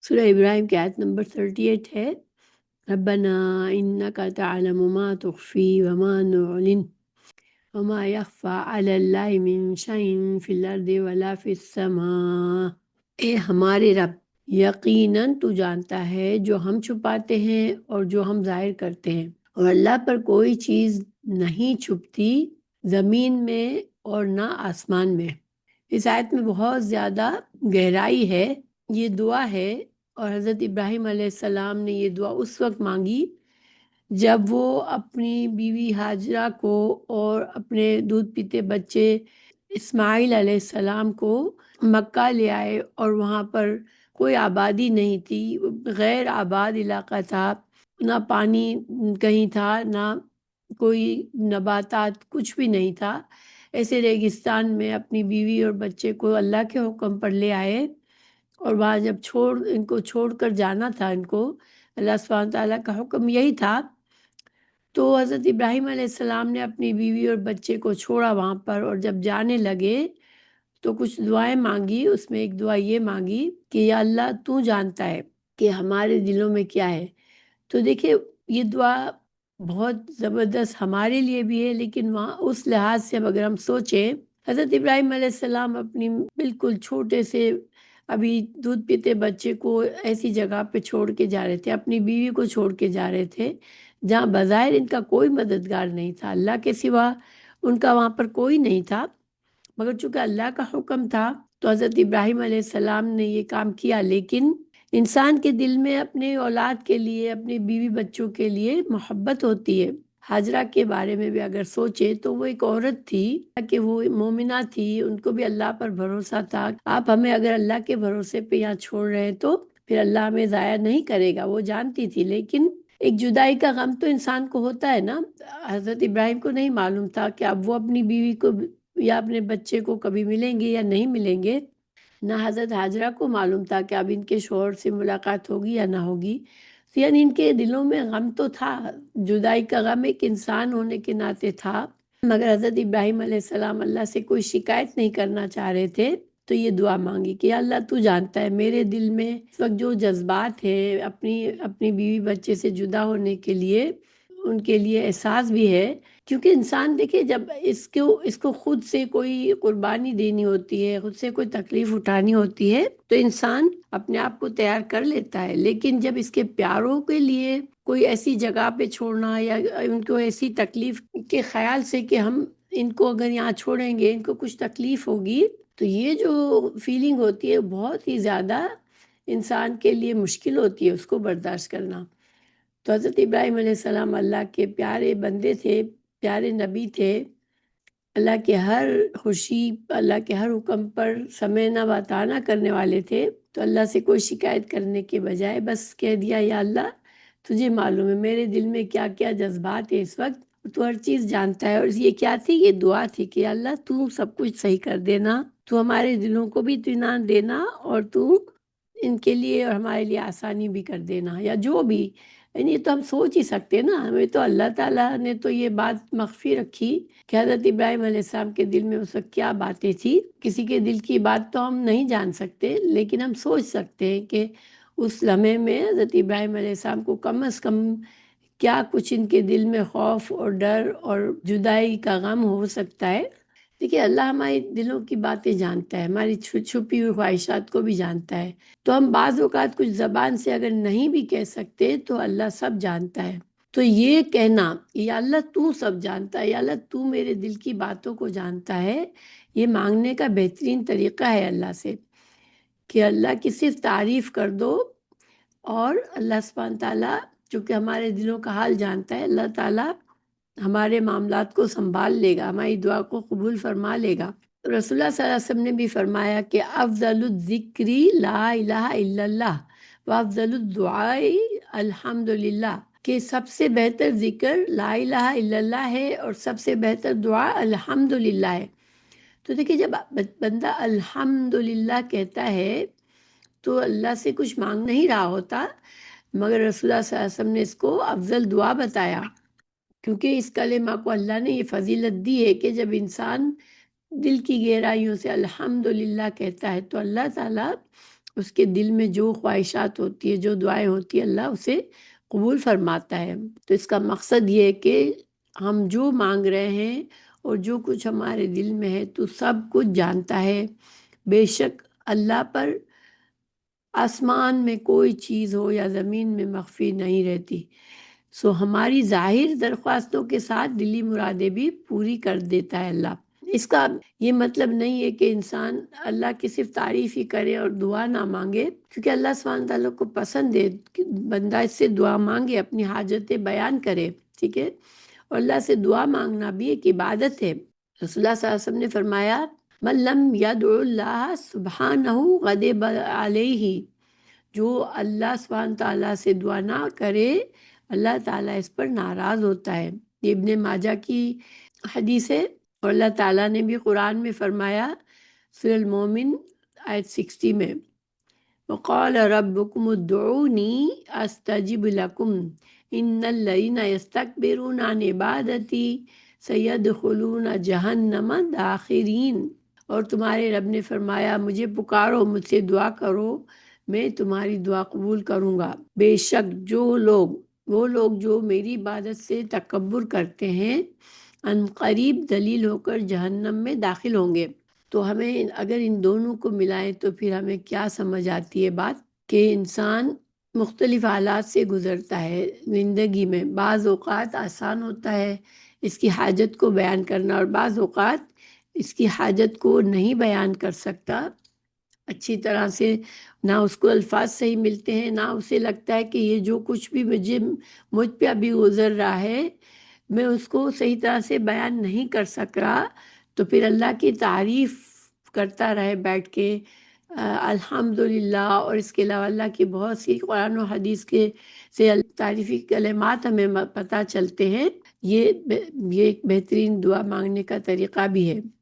سورہ ابراہیم کی آیت نمبر 38 ہے، ربنا انک تعلم ما تخفی وما نعلن وما یخفی علی اللہ من شیء فی الارض ولا فی السماء۔ اے ہمارے رب، یقیناً تو جانتا ہے جو ہم چھپاتے ہیں اور جو ہم ظاہر کرتے ہیں، اور اللہ پر کوئی چیز نہیں چھپتی زمین میں اور نہ آسمان میں۔ اس آیت میں بہت زیادہ گہرائی ہے۔ یہ دعا ہے، اور حضرت ابراہیم علیہ السلام نے یہ دعا اس وقت مانگی جب وہ اپنی بیوی ہاجرہ کو اور اپنے دودھ پیتے بچے اسماعیل علیہ السلام کو مکہ لے آئے، اور وہاں پر کوئی آبادی نہیں تھی، غیر آباد علاقہ تھا، نہ پانی کہیں تھا، نہ کوئی نباتات، کچھ بھی نہیں تھا۔ ایسے ریگستان میں اپنی بیوی اور بچے کو اللہ کے حکم پر لے آئے، اور وہاں جب ان کو چھوڑ کر جانا تھا، ان کو اللہ سبحانہ تعالیٰ کا حکم یہی تھا، تو حضرت ابراہیم علیہ السلام نے اپنی بیوی اور بچے کو چھوڑا وہاں پر، اور جب جانے لگے تو کچھ دعائیں مانگی۔ اس میں ایک دعا یہ مانگی کہ یا اللہ تو جانتا ہے کہ ہمارے دلوں میں کیا ہے۔ تو دیکھیں، یہ دعا بہت زبردست ہمارے لیے بھی ہے، لیکن وہاں اس لحاظ سے اگر ہم سوچیں، حضرت ابراہیم علیہ السلام اپنی بالکل چھوٹے سے ابھی دودھ پیتے بچے کو ایسی جگہ پہ چھوڑ کے جا رہے تھے، اپنی بیوی کو چھوڑ کے جا رہے تھے جہاں بظاہر ان کا کوئی مددگار نہیں تھا، اللہ کے سوا ان کا وہاں پر کوئی نہیں تھا، مگر چونکہ اللہ کا حکم تھا تو حضرت ابراہیم علیہ السلام نے یہ کام کیا۔ لیکن انسان کے دل میں اپنے اولاد کے لیے، اپنے بیوی بچوں کے لیے محبت ہوتی ہے۔ ہاجرہ کے بارے میں بھی اگر سوچے تو وہ ایک عورت تھی کہ وہ مومنہ تھی، ان کو بھی اللہ پر بھروسہ تھا۔ آپ ہمیں اگر اللہ کے بھروسے پہ یہاں چھوڑ رہے ہیں تو پھر اللہ ہمیں ضائع نہیں کرے گا، وہ جانتی تھی۔ لیکن ایک جدائی کا غم تو انسان کو ہوتا ہے نا۔ حضرت ابراہیم کو نہیں معلوم تھا کہ اب وہ اپنی بیوی کو یا اپنے بچے کو کبھی ملیں گے یا نہیں ملیں گے، نہ حضرت ہاجرہ کو معلوم تھا کہ اب ان کے شوہر سے ملاقات ہوگی یا نہ ہوگی۔ یعنی ان کے دلوں میں غم تو تھا، جدائی کا غم ایک انسان ہونے کے ناطے تھا، مگر حضرت ابراہیم علیہ السلام اللہ سے کوئی شکایت نہیں کرنا چاہ رہے تھے، تو یہ دعا مانگی کہ یا اللہ تو جانتا ہے میرے دل میں اس وقت جو جذبات ہیں، اپنی بیوی بچے سے جدا ہونے کے لیے ان کے لیے احساس بھی ہے، کیونکہ انسان دیکھے جب اس کو خود سے کوئی قربانی دینی ہوتی ہے، خود سے کوئی تکلیف اٹھانی ہوتی ہے تو انسان اپنے آپ کو تیار کر لیتا ہے، لیکن جب اس کے پیاروں کے لیے کوئی ایسی جگہ پہ چھوڑنا یا ان کو ایسی تکلیف کے خیال سے کہ ہم ان کو اگر یہاں چھوڑیں گے ان کو کچھ تکلیف ہوگی، تو یہ جو فیلنگ ہوتی ہے بہت ہی زیادہ انسان کے لیے مشکل ہوتی ہے اس کو برداشت کرنا۔ تو حضرت ابراہیم علیہ السلام اللہ کے پیارے بندے تھے، پیارے نبی تھے، اللہ کے ہر خوشی، اللہ کے ہر حکم پر سمعنا و اطعنا کرنے والے تھے، تو اللہ سے کوئی شکایت کرنے کے بجائے بس کہہ دیا یا اللہ تجھے معلوم ہے میرے دل میں کیا کیا جذبات ہیں اس وقت، تو ہر چیز جانتا ہے۔ اور یہ کیا تھی؟ یہ دعا تھی کہ یا اللہ تو سب کچھ صحیح کر دینا، تو ہمارے دلوں کو بھی اطمینان دینا، اور تو ان کے لیے اور ہمارے لیے آسانی بھی کر دینا، یا جو بھی، یعنی یہ تو ہم سوچ ہی سکتے نا، ہمیں تو اللہ تعالیٰ نے تو یہ بات مخفی رکھی کہ حضرت ابراہیم علیہ السلام کے دل میں اس وقت کیا باتیں تھی۔ کسی کے دل کی بات تو ہم نہیں جان سکتے، لیکن ہم سوچ سکتے ہیں کہ اس لمحے میں حضرت ابراہیم علیہ السلام کو کم از کم کیا کچھ ان کے دل میں خوف اور ڈر اور جدائی کا غم ہو سکتا ہے۔ دیکھیے، اللہ ہمارے دلوں کی باتیں جانتا ہے، ہماری چھپی ہوئی خواہشات کو بھی جانتا ہے، تو ہم بعض اوقات کچھ زبان سے اگر نہیں بھی کہہ سکتے تو اللہ سب جانتا ہے۔ تو یہ کہنا یا اللہ تو سب جانتا ہے، یا اللہ تو میرے دل کی باتوں کو جانتا ہے، یہ مانگنے کا بہترین طریقہ ہے اللہ سے، کہ اللہ کی صرف تعریف کر دو، اور اللہ سبحانہ تعالیٰ چونکہ ہمارے دلوں کا حال جانتا ہے، اللہ تعالیٰ ہمارے معاملات کو سنبھال لے گا، ہماری دعا کو قبول فرما لے گا۔ رسول اللہ صلی اللہ علیہ وسلم نے بھی فرمایا کہ افضل الذکر لا الہ الا اللہ وافضل الدعاء الحمدللہ، کہ سب سے بہتر ذکر لا الہ الا اللہ ہے اور سب سے بہتر دعا الحمدللہ ہے۔ تو دیکھیے، جب بندہ الحمدللہ کہتا ہے تو اللہ سے کچھ مانگ نہیں رہا ہوتا، مگر رسول اللہ صلی اللہ علیہ وسلم نے اس کو افضل دعا بتایا، کیونکہ اس کلمہ کو اللہ نے یہ فضیلت دی ہے کہ جب انسان دل کی گہرائیوں سے الحمدللہ کہتا ہے تو اللہ تعالیٰ اس کے دل میں جو خواہشات ہوتی ہے، جو دعائیں ہوتی ہیں، اللہ اسے قبول فرماتا ہے۔ تو اس کا مقصد یہ ہے کہ ہم جو مانگ رہے ہیں اور جو کچھ ہمارے دل میں ہے تو سب کچھ جانتا ہے۔ بے شک اللہ پر آسمان میں کوئی چیز ہو یا زمین میں مخفی نہیں رہتی، سو ہماری ظاہر درخواستوں کے ساتھ دلی مرادیں بھی پوری کر دیتا ہے اللہ۔ اس کا یہ مطلب نہیں ہے کہ انسان اللہ کی صرف تعریف ہی کرے اور دعا نہ مانگے، کیونکہ اللہ سبحانہ تعالیٰ کو پسند ہے کہ بندہ اس سے دعا مانگے، اپنی حاجتیں بیان کرے، ٹھیک ہے۔ اور اللہ سے دعا مانگنا بھی ایک عبادت ہے۔ رسول اللہ صلی اللہ علیہ وسلم نے فرمایا من لم یدعو اللہ سبحانہ غضب علیہ، جو اللہ سبحانہ تعالیٰ سے دعا نہ کرے اللہ تعالیٰ اس پر ناراض ہوتا ہے۔ یہ ابن ماجہ کی حدیث ہے، اور اللہ تعالیٰ نے بھی قرآن میں فرمایا سورہ المومن آیت 60 میں، وقال ربکم ادعونی استجب لکم ان الذین یستکبرون عن عبادتی سیدخلون جہنم داخرین۔ اور تمہارے رب نے فرمایا مجھے پکارو، مجھ سے دعا کرو، میں تمہاری دعا قبول کروں گا۔ بے شک وہ لوگ جو میری عبادت سے تکبر کرتے ہیں ان قریب دلیل ہو کر جہنم میں داخل ہوں گے۔ تو ہمیں اگر ان دونوں کو ملائیں تو پھر ہمیں کیا سمجھ آتی ہے بات، کہ انسان مختلف حالات سے گزرتا ہے زندگی میں۔ بعض اوقات آسان ہوتا ہے اس کی حاجت کو بیان کرنا، اور بعض اوقات اس کی حاجت کو نہیں بیان کر سکتا اچھی طرح سے، نہ اس کو الفاظ صحیح ملتے ہیں، نہ اسے لگتا ہے کہ یہ جو کچھ بھی مجھ پہ ابھی گزر رہا ہے میں اس کو صحیح طرح سے بیان نہیں کر سک رہا، تو پھر اللہ کی تعریف کرتا رہے بیٹھ کے الحمدللہ، اور اس کے علاوہ اللہ کی بہت سی قرآن و حدیث کے سے تعریفی کلمات ہمیں پتہ چلتے ہیں۔ یہ ایک بہترین دعا مانگنے کا طریقہ بھی ہے۔